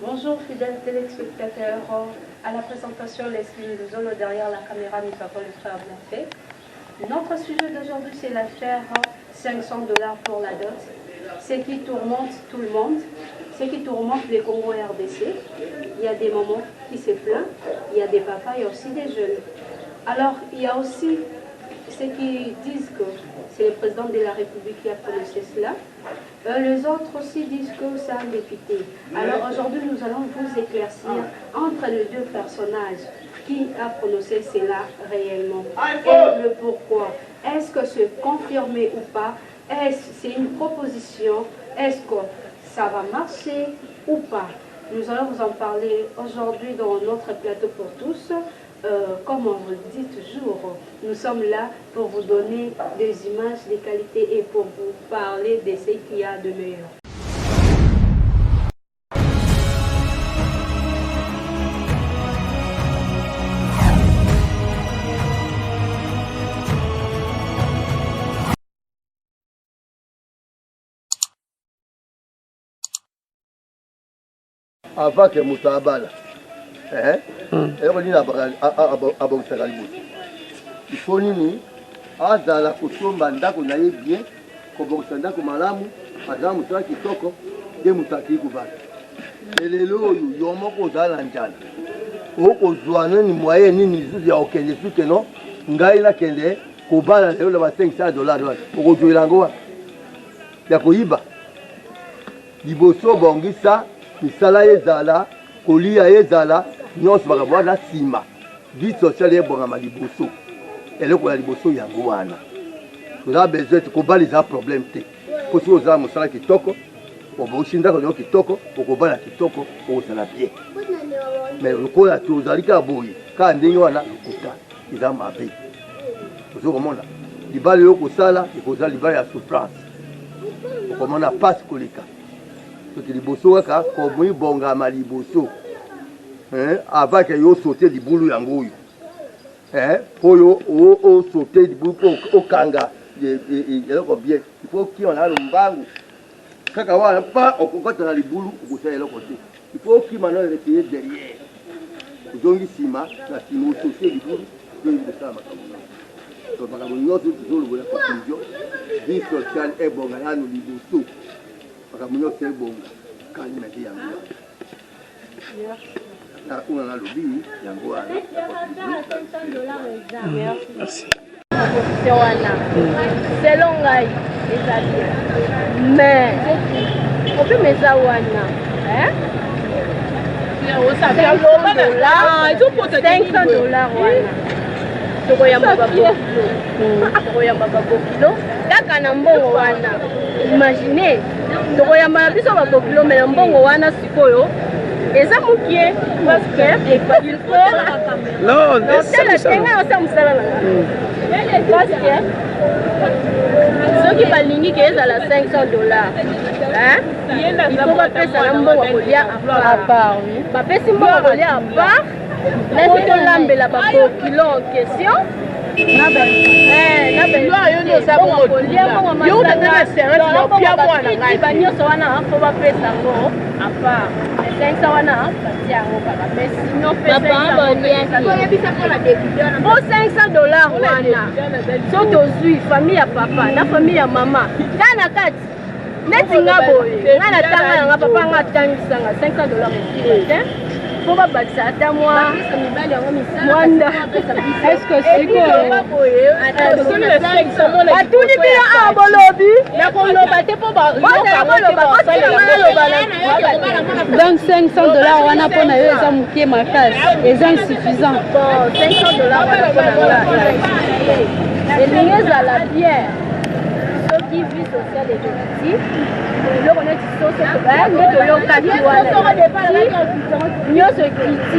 Bonjour fidèles téléspectateurs, à la présentation Leslie Luzolo, derrière la caméra nous avons le frère Bienfait. Notre sujet d'aujourd'hui c'est l'affaire 500 $ pour la dot, ce qui tourmente tout le monde, ce qui tourmente les Congo RDC. Il y a des mamans qui se plaignent, il y a des papas et aussi des jeunes. Alors il y a aussi ceux qui disent que c'est le président de la République qui a prononcé cela. Les autres aussi disent que c'est un député. Alors aujourd'hui, nous allons vous éclaircir entre les deux personnages qui a prononcé cela réellement et le pourquoi. Est-ce que c'est confirmé ou pas? Est-ce que c'est une proposition? Est-ce que ça va marcher ou pas? Nous allons vous en parler aujourd'hui dans notre plateau pour tous. Comme on vous dit toujours, nous sommes là pour vous donner des images de qualité et pour vous parler de ce qu'il y a de meilleur. Avant que Moutabala, il faut nini azala kusomba ndako na ye bien kobokisa ndako malamu azala mutala kitoko de mutaki kubana lelo oyo yo moko ozala njala okozwa nini moyen nini ya okende suke no ngai na kende kobana lelo ba $500 wana okojoela ngo ya koyiba liboso bongisa misala ezala kolia ezala nyonso bakaboa na nsima vie sociale ebongama liboso eloko ya liboso yango wana toza besoin kobala eza problème te mpo soki ozala mosala kitoko obosi ndako nyo kitoko okobala kitoko okosala bien mais lokola tozali kaka boye kaka ndenge wana lokuta eza mabe ozo komona libala oyo kosala ekozala libala ya souffrance okomona pasi koleka soki liboso kaka komibongama liboso avant que yo saute libulu yango oyo po yo saute libulu po okanga eloko bien il faut okima na lombangu kaka wana pa okokota na libulu okosala eloko te il faut okima na reteye derrière ozongi nsima na nsima osaute libulu ozongi kosala makambo nyonso tozolobola conclusion vie sociale ebonga nano liboso makambo nyonso ebonga kani meke yango on a lobby, merci. C'est long, mais on peut mettre ça imaginez, et ça moukié parce que il faut non parce que ceux qui balingi qui est à la $500 hein il faut pas faire ça mbongo kolia à part ba pesi mbongo kolia à part laisse to lambela ba kilo en question na ben yo ça bon kolia mbongo yo na serre na pia mwana ngai ba nyoso wana faut pas faire ça ngo à part 500 wana bati yango kaka mais sinon $500 wana soki ozwi famille ya papa na famille ya mama kana kati neti nga boye nga na tanga yanga papa nga atangisanga $500 te po babakisa ata mwanda est-ce que sikoyo batuni bino awa bolobi nakoloba te po donc $500 wana mpona yo eza moke makasi eza insuffisant. $500 wana mpona elingi ezala bien soki vie sociale ekokiti eloko neti soso tolokaki wana nyonso ekiti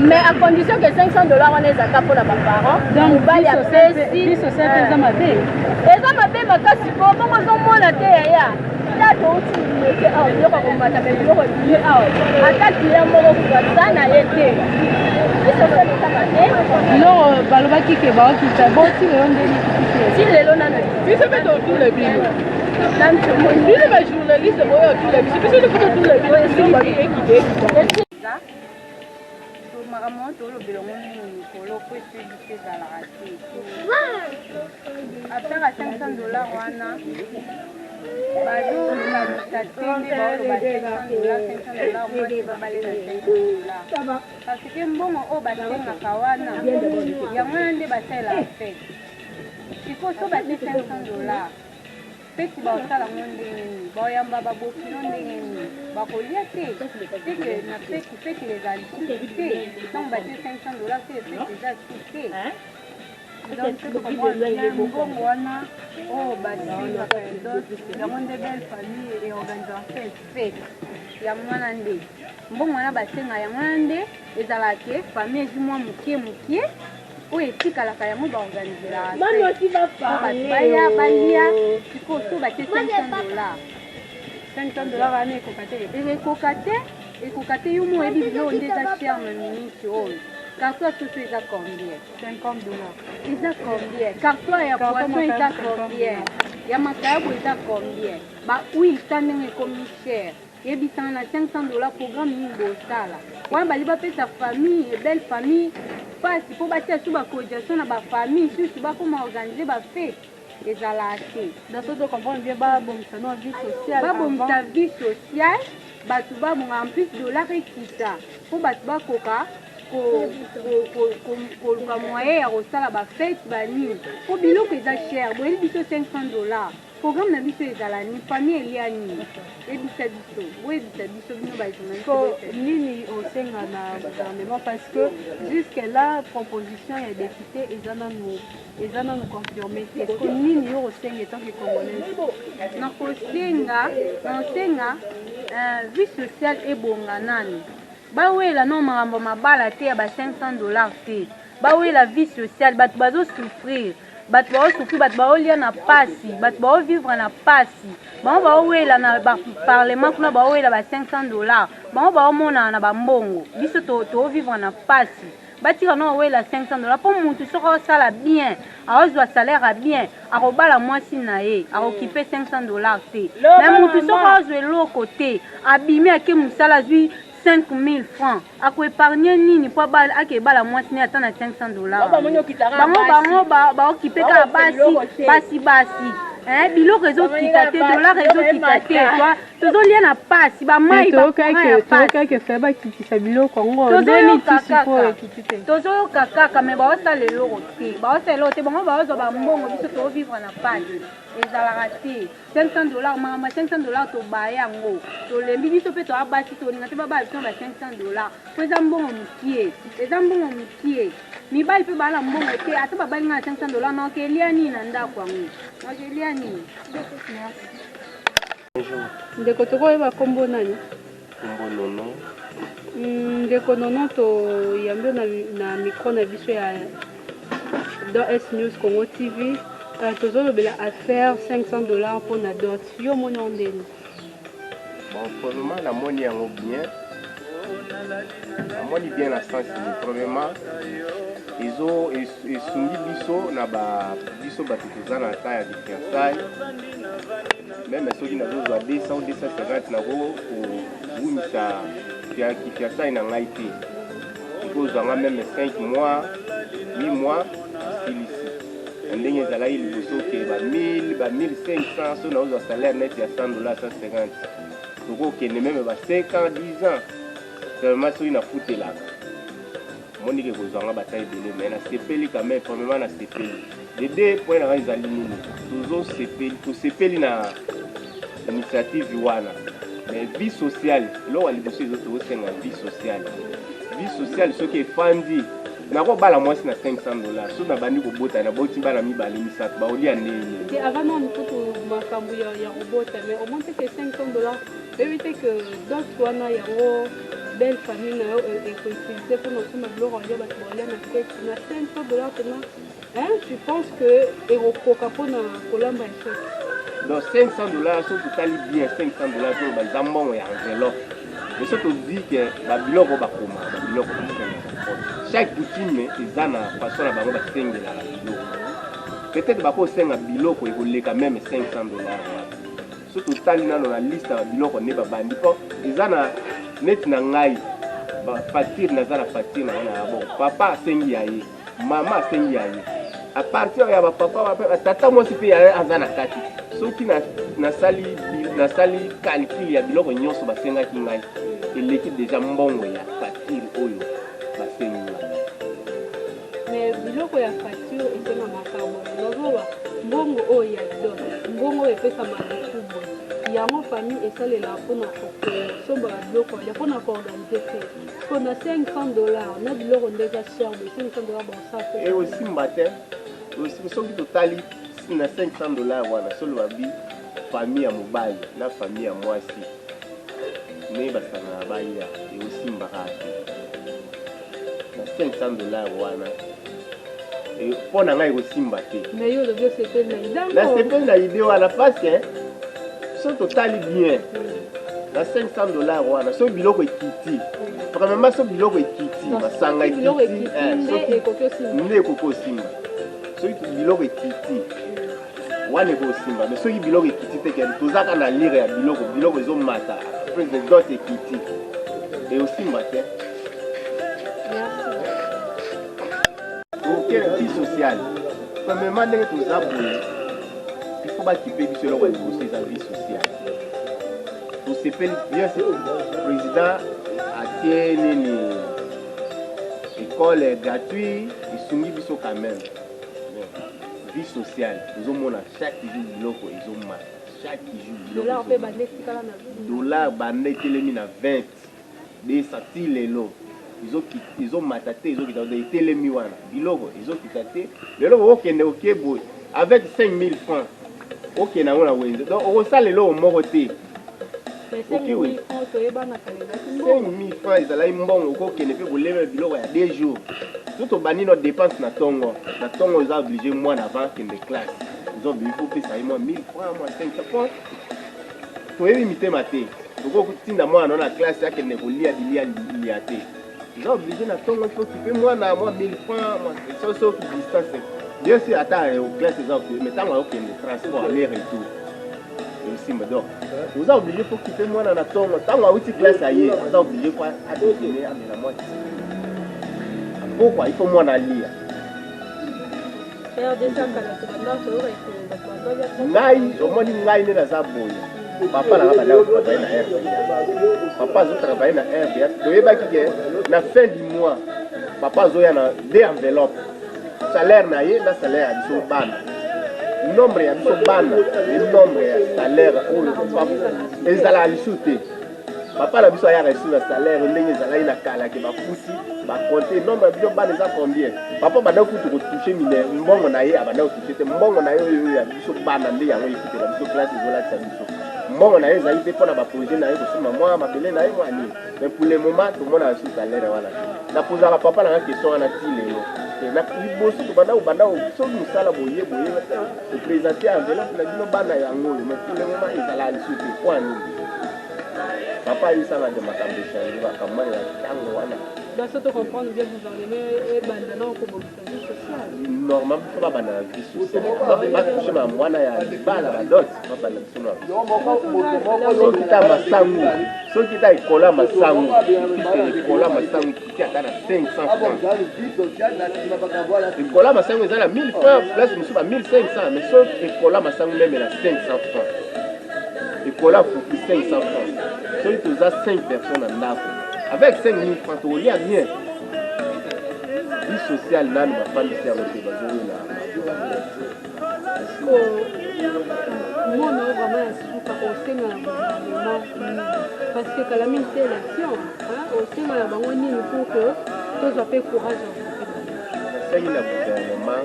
mais à condition que $500 wana ezaka mpona baparent mobali apesi eza mabe makasi po bongo ozomona te yaya tato outi awa biloko akomata me biloko ebile awa ata klia moko kubaza na ye te non balobaki ke baokita boti lelo ndeni ti lelo nano biso mpe totule bino Lui, le journaliste, moi, tu l'as vu. C'est parce que tous les jours, makambo olobela ngoni mikolo po esebisi ezalaka te apesaka $500 wana bazokabisa te nde baoloba $500 mwasi babalela $500 parce ke mbongo oyo basengaka wana yango wana nde basalelaka fete siko so bate $500 peti baosala ngo ndenge nini baoyamba babokino ndenge nini bakolia te teke na peti ezali suki te ntango batie $500 te peti eza suki te donc soki komona bien mbongo wana oyo basingaka yango nde belle famille eorganisaka fete yango wana nde mbongo wana basenga yango wana nde ezalaka famille ezwi mwa mokie mokie oyo etikalaka yango baorganizelaka bato baya balia sikoyo so batie $500 wana ekoka te yo mo oyebi biloko nde eza cher na miniti oyo carton soso eza combien $50 eza combien carton ya poisson eza combien ya makayabo eza combien bahuile ta ndenge ekomi cher yebisanga na $500 programme nini bosala wana bali bapesa famille belle famille pasi mpo batia so bacoordination na bafamille susu bakoma organise bafete ezalaka te daso to comprendre bien babongisa no vie sociale babongisa vie sociale bato babonga en plus dollar ekita mpo bato bakoka koluka moyen ya kosala bafete banini mpo biloko eza cher boyebi biso $500 programme na biso ezala ni famille elia nini ebisa biso boyebisa biso bino bajournaliste nini osenga na gouvernement parce que jusque là proposition ya député eza nanu confirmé te ko nini yo osenga etanke congolaise nakosenga vie sociale ebonga nani bawela no makambo mabala te ya ba $500 te bawela vie sociale bato bazosouffrir bato baosouffrir bato baolia na pasi bato baovivre na pasi bango baowela na baparlement kuna baowela ba $500 bango baomonana na bambongo biso toovivre na pasi batika no owela $500 mpo mutu soki osala bien aozwa salaire ya bien akobala mwasi na ye akokipe $500 te me mutu soki aozwa eloko te abimi ake mosala azwi 5 000 francs akoépargne nini po akebala mwasi ne ata na $500 bango baokipe kaka basi biloko ezokita te dollar ezokita te tozolia na pasi bamai tokake fe bakitisa biloko yango tozoyoka kaka me baosala eloko te bango baozwa bambongo biso toovivre na pasi ezalaka te $500 makambo $500 tobaya yango tolembi biso mpe toabasi tolinga te babaya biso na $500 po eza mbongo mokie mibali mpe bala mbongo te ata babalinga na $500 naokelia nini na ndako yango naokelia nini ndeko tokoyeba kombo nani Nono ndeko nono toyambi na micro na biso ya dans S News Congo TV tozolobela affaire $500 pour na dot yo moni ondeni bon probablement la moni yango bien namoni bien na sens probablement esungi biso na biso bato toza na ta ya fiançailles même soki nazozwa 200 ou 250 nako kobumisa fiançailles na ngai te ikozwanga même 5 mois 8 mois silisi ndenge ezalaki liboso ke ba 1500 so naozwa salaire net ya $100 150 tokokende meme ba 5 ans 10 ans seulement soki nafutelaka monike kozwanga bataille ebele me nasepeli quand même premièrement nasepeli de point na ngai ezali nini tosepeli na initiative wana mais vie sociale eloko ya liboso ezo tokosenga vie sociale soki efandi nakobala mwasi na $500 so nabandi kobota naboti bana mibale misato baolia ndenge te avant non tutu makambo ya kobota mais au moins que $500 éviter que d'autres wana yango belle famille na yo ekoutilize mpona osoma biloko alia bato baolia na fete na $500 tena je pense que ekokoka mpona kolamba efete donc $500 so totali bien $500 to baza mbongo ya enveloppe mais so todi ke babiloko bakoma babiloko chaque coutume eza na façon na bango basengelaka biloko peut-être bakosenga biloko ekoleka même $500 surtout tali nano na liste ya biloko ne babandi po eza na neti na ngai facture naza na facture na wana bon papa asengi ya ye mama asengi ya ye à partir ya bapapa tata mwasi mpe aza na kati soki nasali calcul ya biloko nyonso basengaki ngai eleki deja mbongo ya facture oyo basengi ngai. Mais biloko ya facture esenga makambo nazoba mbongo oyo ya dot mbongo oyo epesama lukubo yango famille esalela mpona kosomba biloko ya mpona koorganize te mpo na $500 na biloko nde eza cher de $500 bonsa e osimba te soki totali na $500 wana solo babi famille ya mobali na famille ya mwasi me basanga na baya eosimbaka te na $500 wana mpo na ngai ekosimba te nasepeli na ide wana parce so totali bien na $500 wana so biloko ekiti premièrement so biloko ekiti masanga ekiti nde ekoki osimba soki biloko ekiti wana ekosimba mais soki biloko ekiti te tozaka na lire ya biloko ezomata dot ekiti eosimba te. Vie sociale premièrement ndenge toza boye il faut bakipe biso eloko ya liboso eza vie sociale tosepeli bien président atie nini école gratuit esungi biso quand même vie sociale tozomona chaque jour biloko ezomata chaque jour dollar banda etelemi na 20 desati lelo ezomata te ezokita etelemi wana biloko ezokita te lelo okende oke boye avec 5000 francs okende yango na wenze donc okosala eloko moko te 5000 francs ezalaki mbongo okokende mpe kolemela biloko ya 2 jours so tobandi no dépense na ntongo eza oblige mwana avant kende classe eza oblige kopesa ye mwa 1000 francs mwa 500 francs toyebi mitema te tokotinda mwana na classe akende kolia bilia te eza oblige na ntongo ifo kipe mwana mwa 1000 francs soki distance bien sûr ata classe eza mais ntango ayokende transport aller retour eosimba donc oza oblige fo kipe mwana na ntongo ntango awuti classe aye aza oblige po adesine amela mwa ti pourquoi il faut mwana alia ngai omoni ngai nde naza boye papa nanga banatravaille na RBA papa azotravaille na RBA toyebaki ke na fin du mois papa azoya na 2 enveloppe salaire na ye na salaire ya biso bana nombre ya biso bana e nombre ya salaire oyo ezalaka lisu te papa na biso ayaka lisu na salaire ndenge ezalaki na kala ke bapusi bakonte nombre ya biso bana eza combien papa banda kutu kotouche mine mbongo na ye abanda kotouche te mbongo na ye oyo ya biso bana nde yango ekutela biso classe ezolakisa biso mbongo na ye ezali te mpona baprojet na ye kosima mwa mabele na ye mwa nini mais pour le moment tomona biso salaire wana te napozaka papa nanga question wana ti lelo na liboso tobanda soki mosala boye oprésente enveloppe na bino bana yango oyo mais pour le moment ezala lisu te po nini papa ayisanga de makambo echange makambo wana ya ntango wana normalement faut pas la vie sociale pas toucher ma mwana ya libala badot pas la biso na soki ta masangu soki ta ikola masangu ikola masangu ki ata na 500 francs ikola masangu eza na 1000 francs plus musu ba 1500 mais soki ikola masangu même na 500 francs ikola fuki 500 francs soki toza 5 personnes en ndako avec 5000 francs tolia bien vie sociale nani bafandisi yango te bazoyela mona vraiment ya suka osenga na gouvernement parce que kala mingi te élection osenga na bango nini pour que tozwa mpe courage nasengi na gouvernement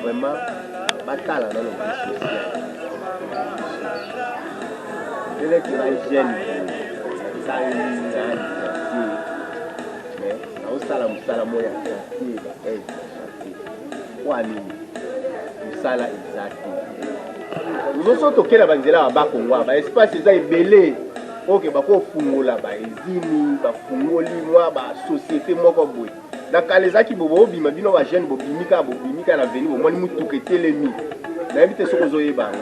vraiment batala nano vie sociale eleki na jeune nani osala mosala moya chantier baaide chantier kwa nini mosala eza te nyonso tokela banzela ya bakongwa baespace eza ebele oke bakofungola baezini bafungoli mwa basociété moko boye na kala ezaki bobima bino bajeune bobimika na veni bomoni mutuka etelemi nayebi te soki ozoyeba yango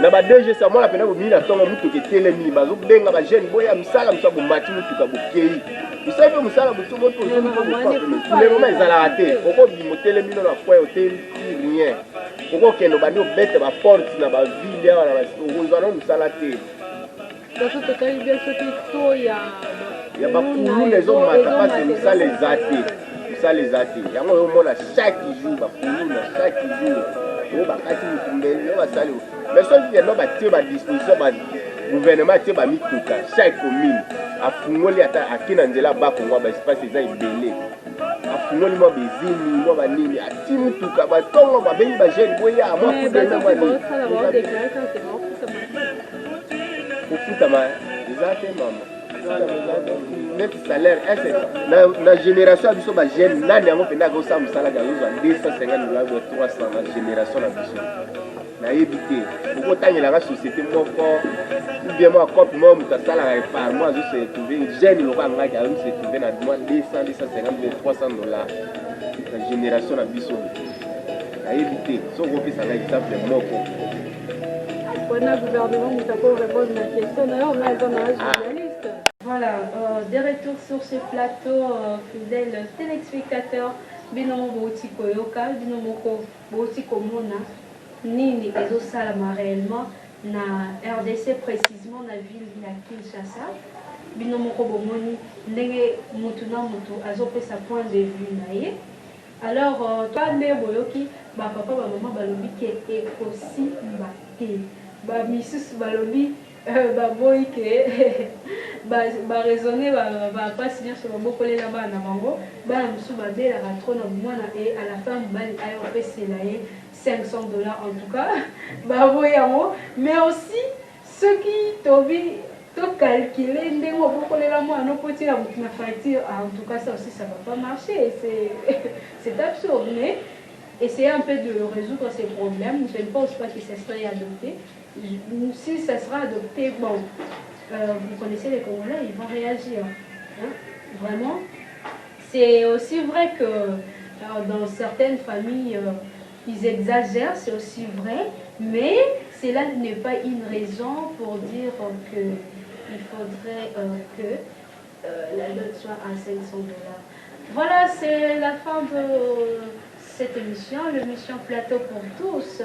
na ba DG ça moi la pena bomi na tonga mutuka etelemi bazo benga ba jeune boya misala musa bomati mutuka bokei bisabe musala mutu moto le moment ezalaka te oko bimotelemi no na foyer hotel rien oko kendo bandi obete ba porte na ba ville awa na okozwa no musala te baso totali bien soki to ya bakulu ezomata pasi misala eza te misala eza te yango oyomona chaque jour bakulu na chaque jour oyo bakati mitumbeli oyo basali mais soki kendo batie badisposition bagouvernement atie bamituka chaque commune afungoli ata ake na nzela bakongwa baespace eza ebele afungoli mwa bezini mwa banini ati mutuka batongo babengi bagene boya mwa kudena mwa nini kofutama eza te mama net salaire na génération ya biso bagene nani yango mpenza akosala mosala gazozwa 250 dollars 300 na génération na biso nayebi te okotangelaka société moko ubien mwa cope moko moto asalaka epar mo azose retrouve jeune lokola ngaki azose retrouve na mwa 200 250 300 dollars na génération na biso nayebi te soki opesanga exemple moko wana gouvernement moto akorépondre na question na yo nga eza na journaliste. Voilà, de retour sur ce plateau, fidèles téléspectateurs, binomo bouti koyoka, binomo bouti komona, nini ezosalama réellement na RDC précisément na ville ya Kinshasa. Binomo bomoni ndenge mutu na mutu azopesa point de vue na ye. Alors, toi nde boyoki ba papa ba maman balobi ke ekosi mbate. Ba misusu balobi baboyi ke baraisonne bapasi nyonso babokolela bana na bango bana mosusu babelaka tro na mwana e à la fin mobali ayo opesela ye 500 dollars en tout cas baboyi yango mais aussi soki tobi tocalcule ndenge obokolela mwana okotina motu na facture en tout cas ça aussi ça va pas marcher c'est absurde mais essayer un peu de résoudre ces problèmes. Je ne pense pas que ça serait adopté. Si ça sera adopté, bon, vous connaissez les Congolais, ils vont réagir. Hein? Vraiment. C'est aussi vrai que dans certaines familles, ils exagèrent, c'est aussi vrai, mais cela n'est pas une raison pour dire qu'il faudrait que la dot soit à 500 dollars. Voilà, c'est la fin de cette émission, l'émission Plateau pour tous.